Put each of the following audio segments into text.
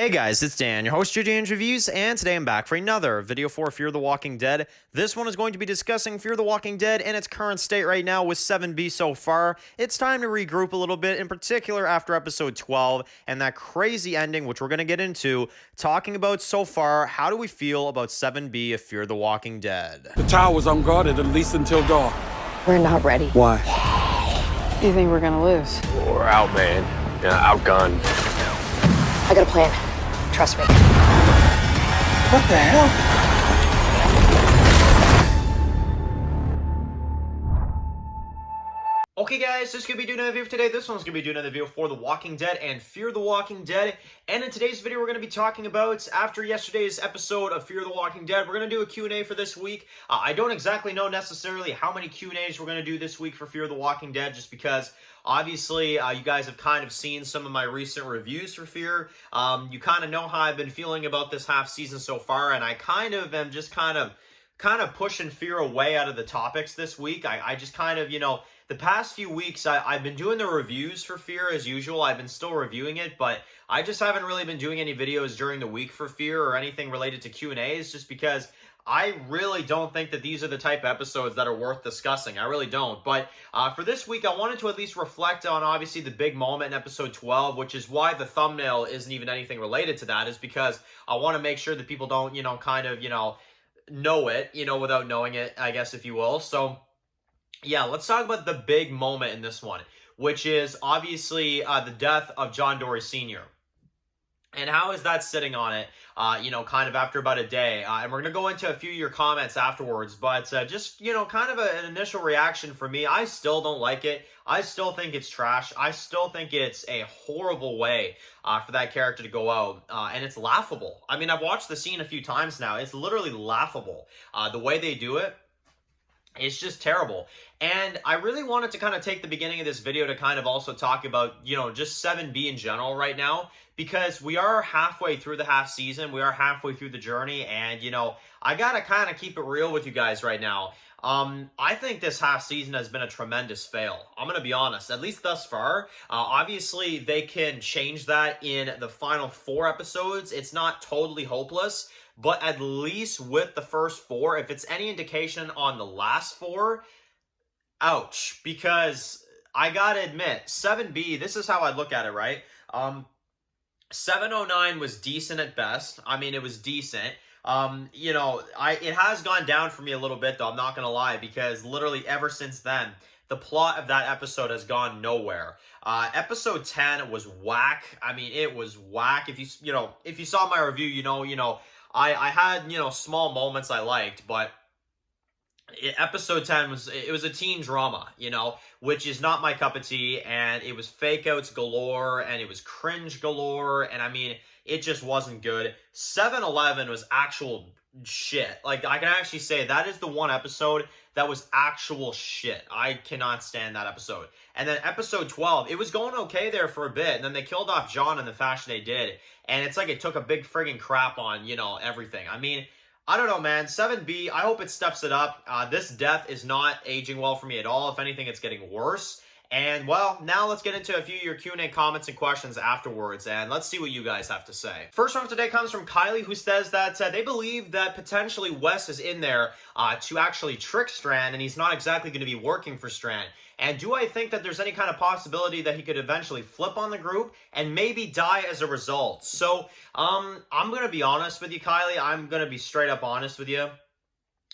Hey guys, it's Dan, your host of Dan's Reviews, and today I'm back for another video for Fear the Walking Dead. This one is going to be discussing Fear the Walking Dead in its current state right now with 7B so far. It's time to regroup a little bit, in particular after episode 12 and that crazy ending, which we're going to get into, talking about so far, how do we feel about 7B of Fear the Walking Dead? The tower's unguarded, at least until dawn. We're not ready. Why? You think we're gonna lose? We're outmanned, outgunned. I got a plan. Trust me. What the hell? Okay guys, this is going to be doing another video for today. This one's going to be doing another video for The Walking Dead and Fear the Walking Dead. And in today's video, we're going to be talking about, after yesterday's episode of Fear the Walking Dead, we're going to do a Q&A for this week. I don't exactly know necessarily how many Q&As we're going to do this week for Fear the Walking Dead, just because obviously you guys have kind of seen some of my recent reviews for Fear. You kind of know how I've been feeling about this half season so far, and I kind of am just kind of pushing Fear away out of the topics this week. I just kind of, the past few weeks, I've been doing the reviews for Fear as usual. I've been still reviewing it, but I just haven't really been doing any videos during the week for Fear or anything related to Q&As, just because I really don't think that these are the type of episodes that are worth discussing. I really don't. But for this week, I wanted to at least reflect on, obviously, the big moment in episode 12, which is why the thumbnail isn't even anything related to that, is because I want to make sure that people don't, know it, without knowing it, I guess, if you will. So yeah, let's talk about the big moment in this one, which is obviously the death of John Dory Sr. And how is that sitting on it, kind of after about a day? And we're going to go into a few of your comments afterwards, but just, kind of an initial reaction for me. I still don't like it. I still think it's trash. I still think it's a horrible way for that character to go out, and it's laughable. I mean, I've watched the scene a few times now. It's literally laughable. The way they do it, it's just terrible. And I really wanted to kind of take the beginning of this video to kind of also talk about, just 7B in general right now, because we are halfway through the half season. We are halfway through the journey. And, I got to kind of keep it real with you guys right now. I think this half season has been a tremendous fail. I'm going to be honest, at least thus far. Obviously, they can change that in the final 4 episodes. It's not totally hopeless. But at least with the first 4, if it's any indication on the last 4, ouch. Because I gotta admit, 7B, this is how I look at it, right? 709 was decent at best. I mean, it was decent. It has gone down for me a little bit, though, I'm not gonna lie, because literally ever since then, the plot of that episode has gone nowhere. Episode 10 was whack. I mean, it was whack. If you saw my review, I had, small moments I liked, but episode 10 was a teen drama, which is not my cup of tea, and it was fake outs galore, and it was cringe galore, and I mean, it just wasn't good. 7-Eleven was actual shit. Like, I can actually say that is the one episode that was actual shit. I cannot stand that episode. And then episode 12, it was going okay there for a bit, and then they killed off John in the fashion they did, and it's like it took a big friggin' crap on, everything. I mean, I don't know, man. 7B, I hope it steps it up. This death is not aging well for me at all. If anything, it's getting worse. And, well, now let's get into a few of your Q&A comments and questions afterwards, and let's see what you guys have to say. First one today comes from Kylie, who says that they believe that potentially Wes is in there to actually trick Strand, and he's not exactly going to be working for Strand. And do I think that there's any kind of possibility that he could eventually flip on the group and maybe die as a result? So, I'm going to be honest with you, Kylie. I'm going to be straight up honest with you.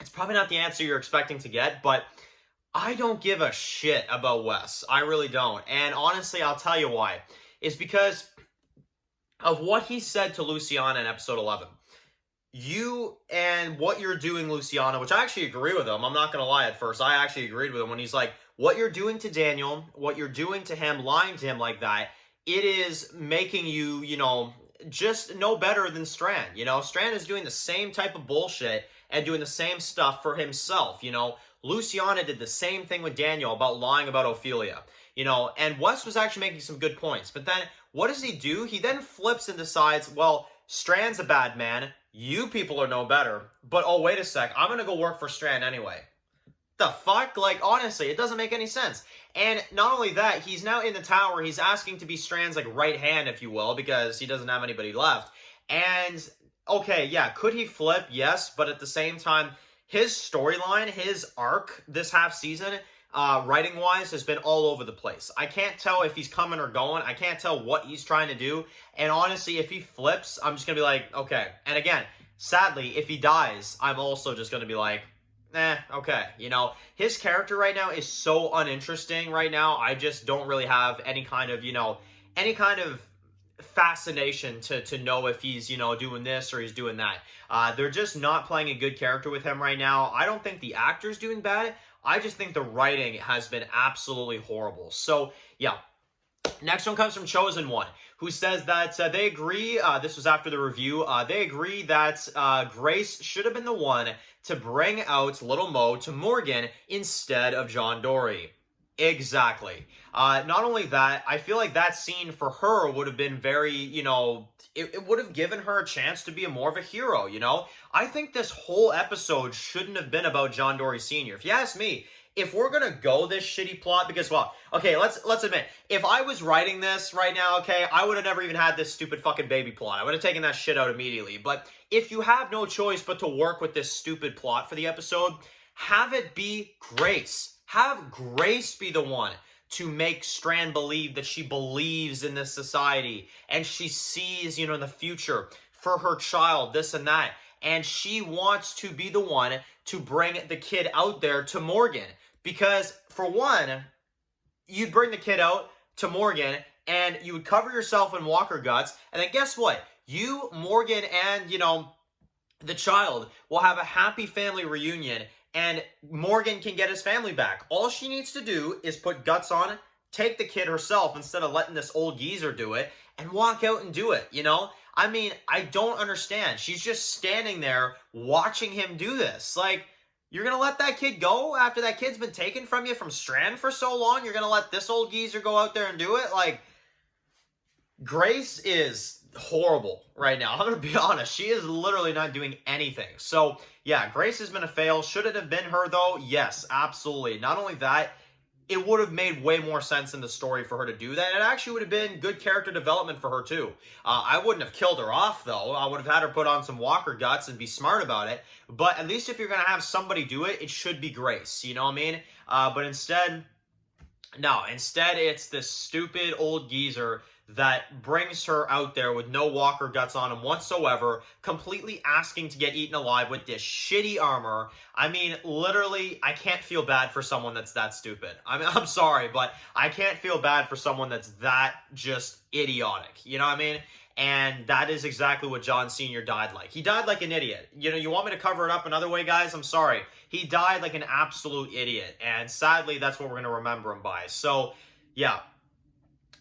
It's probably not the answer you're expecting to get, but I don't give a shit about Wes. I really don't. And honestly, I'll tell you why. It's because of what he said to Luciana in episode 11. You and what you're doing, Luciana, which I actually agree with him. I'm not going to lie at first. I actually agreed with him when he's like, what you're doing to Daniel, what you're doing to him, lying to him like that, it is making you, just no better than Strand. Strand is doing the same type of bullshit and doing the same stuff for himself, Luciana did the same thing with Daniel about lying about Ophelia, and Wes was actually making some good points. But then what does he do? He then flips and decides, well, Strand's a bad man. You people are no better. But, oh, wait a sec. I'm going to go work for Strand anyway. The fuck? Like, honestly, it doesn't make any sense. And not only that, he's now in the tower. He's asking to be Strand's, like, right hand, if you will, because he doesn't have anybody left. And, okay, yeah, could he flip? Yes, but at the same time, his storyline, his arc this half season, writing-wise, has been all over the place. I can't tell if he's coming or going. I can't tell what he's trying to do. And honestly, if he flips, I'm just going to be like, okay. And again, sadly, if he dies, I'm also just going to be like, okay. You know, his character right now is so uninteresting right now. I just don't really have any kind of, any kind of fascination to know if he's, doing this or he's doing that. They're just not playing a good character with him right now. I don't think the actor's doing bad. I just think the writing has been absolutely horrible. So, yeah. Next one comes from Chosen One, who says that they agree, this was after the review, they agree that Grace should have been the one to bring out Little Mo to Morgan instead of John Dory. Exactly. Not only that, I feel like that scene for her would have been very, it would have given her a chance to be more of a hero, I think this whole episode shouldn't have been about John Dory Sr. If you ask me, if we're gonna go this shitty plot, because, well, okay, let's admit, if I was writing this right now, okay, I would have never even had this stupid fucking baby plot. I would have taken that shit out immediately. But if you have no choice but to work with this stupid plot for the episode, have it be Grace. Have Grace be the one to make Strand believe that she believes in this society and she sees, in the future for her child, this and that. And she wants to be the one to bring the kid out there to Morgan. Because, for one, you'd bring the kid out to Morgan and you would cover yourself in Walker guts. And then guess what? You, Morgan, and, the child will have a happy family reunion. And Morgan can get his family back. All she needs to do is put guts on, take the kid herself instead of letting this old geezer do it, and walk out and do it, I mean, I don't understand. She's just standing there watching him do this. Like, you're going to let that kid go after that kid's been taken from you from Strand for so long? You're going to let this old geezer go out there and do it? Like, Grace is horrible right now. I'm going to be honest. She is literally not doing anything. So, yeah, Grace has been a fail. Should it have been her, though? Yes, absolutely. Not only that, it would have made way more sense in the story for her to do that. It actually would have been good character development for her, too. I wouldn't have killed her off, though. I would have had her put on some Walker guts and be smart about it. But at least if you're going to have somebody do it, it should be Grace. You know what I mean? But instead, no. Instead, it's this stupid old geezer that brings her out there with no Walker guts on him whatsoever, completely asking to get eaten alive with this shitty armor. I mean, literally, I can't feel bad for someone that's that stupid. I mean, I'm sorry, but I can't feel bad for someone that's that just idiotic. You know what I mean? And that is exactly what John Sr. died like. He died like an idiot. You want me to cover it up another way, guys? I'm sorry. He died like an absolute idiot. And sadly, that's what we're going to remember him by. So, yeah.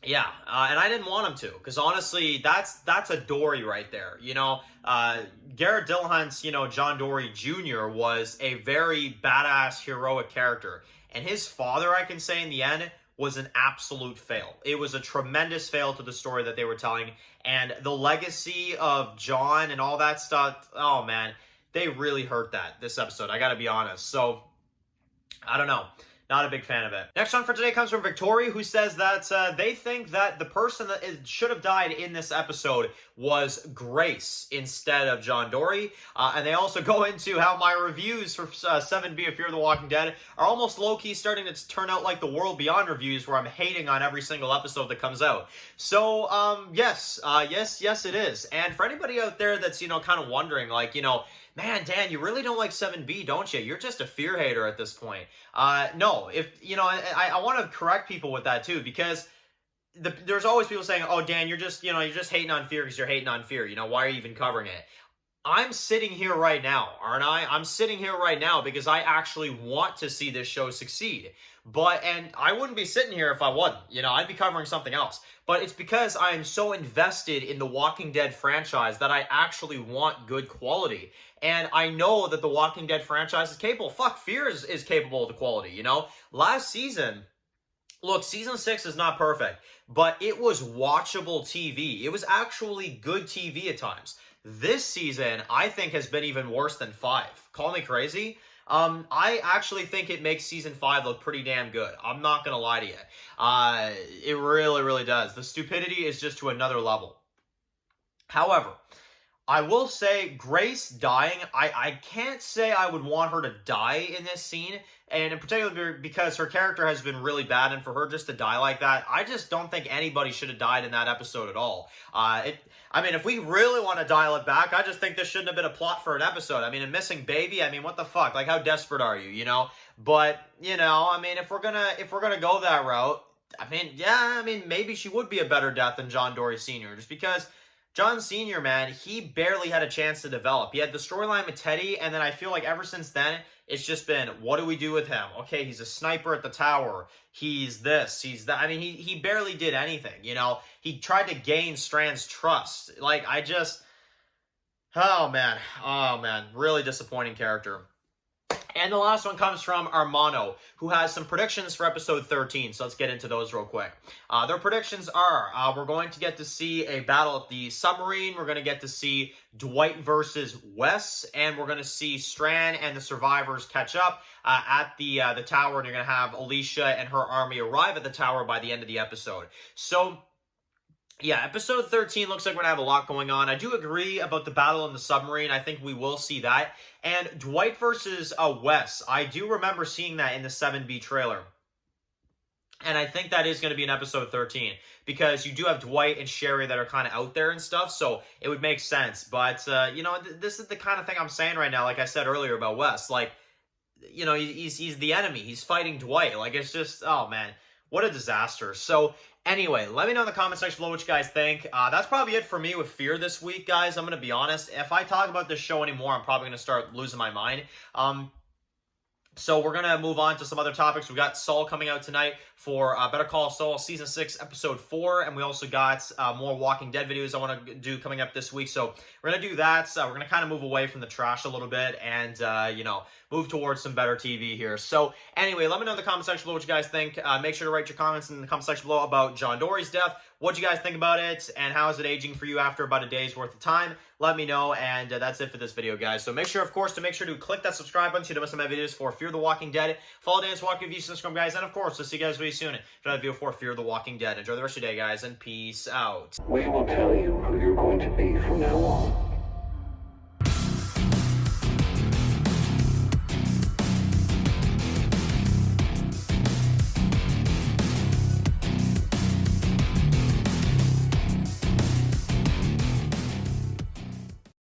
Yeah, and I didn't want him to, because honestly, that's a Dory right there. Garrett Dillahunt's, John Dory Jr. was a very badass, heroic character. And his father, I can say in the end, was an absolute fail. It was a tremendous fail to the story that they were telling. And the legacy of John and all that stuff, oh man, they really hurt that this episode. I gotta be honest. So, I don't know. Not a big fan of it. Next one for today comes from Victoria, who says that they think that the person that should have died in this episode was Grace instead of John Dory. And they also go into how my reviews for 7B of Fear the Walking Dead are almost low-key starting to turn out like the World Beyond reviews, where I'm hating on every single episode that comes out. So, yes, it is. And for anybody out there that's, kind of wondering, like, man, Dan, you really don't like 7B, don't you? You're just a fear hater at this point. No, if, I want to correct people with that too, because there's always people saying, oh, Dan, you're just hating on fear because you're hating on fear. Why are you even covering it? I'm sitting here right now, aren't I? I'm sitting here right now because I actually want to see this show succeed. And I wouldn't be sitting here if I wasn't. I'd be covering something else. But it's because I am so invested in the Walking Dead franchise that I actually want good quality. And I know that the Walking Dead franchise is capable. Fuck, Fear is capable of the quality, Last season, look, season 6 is not perfect, but it was watchable TV. It was actually good TV at times. This season, I think, has been even worse than 5. Call me crazy. I actually think it makes season 5 look pretty damn good. I'm not gonna lie to you. It really, really does. The stupidity is just to another level. However, I will say Grace dying, I can't say I would want her to die in this scene, and in particular because her character has been really bad, and for her just to die like that, I just don't think anybody should have died in that episode at all. I mean, if we really want to dial it back, I just think this shouldn't have been a plot for an episode. I mean, a missing baby, I mean, what the fuck? Like, how desperate are you, you know? But, you know, I mean, if we're gonna go that route, I mean, yeah, I mean, maybe she would be a better death than John Dory Sr., just because John Sr., man, he barely had a chance to develop. He had the storyline with Teddy, and then I feel like ever since then, it's just been, what do we do with him? Okay, he's a sniper at the tower. He's this, he's that. I mean, he barely did anything, you know? He tried to gain Strand's trust. Like, oh, man, really disappointing character. And the last one comes from Armano, who has some predictions for episode 13. So let's get into those real quick. Their predictions are, we're going to get to see a battle at the submarine. We're going to get to see Dwight versus Wes. And we're going to see Strand and the survivors catch up at the tower. And you're going to have Alicia and her army arrive at the tower by the end of the episode. So yeah, episode 13 looks like we're going to have a lot going on. I do agree about the battle in the submarine. I think we will see that. And Dwight versus Wes. I do remember seeing that in the 7B trailer. And I think that is going to be in episode 13. Because you do have Dwight and Sherry that are kind of out there and stuff. So it would make sense. But, you know, this is the kind of thing I'm saying right now. Like I said earlier about Wes. Like, you know, he's the enemy. He's fighting Dwight. Like, it's just, oh, man. What a disaster. So, anyway, let me know in the comment section below what you guys think. That's probably it for me with Fear this week, guys. I'm going to be honest. If I talk about this show anymore, I'm probably going to start losing my mind. So we're going to move on to some other topics. We've got Saul coming out tonight for Better Call Saul Season 6, Episode 4. And we also got more Walking Dead videos I want to do coming up this week. So we're going to do that. We're going to kind of move away from the trash a little bit and, you know, move towards some better TV here. So anyway, let me know in the comment section below what you guys think. Make sure to write your comments in the comment section below about John Dory's death. What do you guys think about it? And how is it aging for you after about a day's worth of time? Let me know. And that's it for this video, guys. So make sure, of course, to click that subscribe button so you don't miss my videos for Fear the Walking Dead. Follow Dance Walking View, subscribe, guys. And of course, I'll see you guys really soon for another video for Fear the Walking Dead. Enjoy the rest of your day, guys, and peace out. We will tell you who you're going to be from now on.